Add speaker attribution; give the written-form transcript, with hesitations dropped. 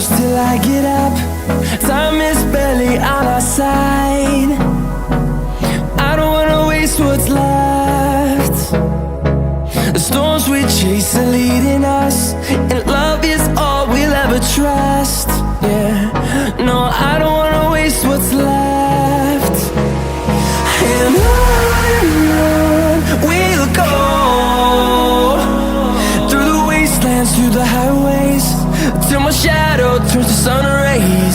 Speaker 1: close till I get up. Time is barely on our side. I don't wanna waste what's left. The storms we chase are leading us, and love is all we'll ever trust. Yeah, no, I don't wanna waste what's left. And on we'll go, through the wastelands, through the highways, till my shadow turns to sun rays.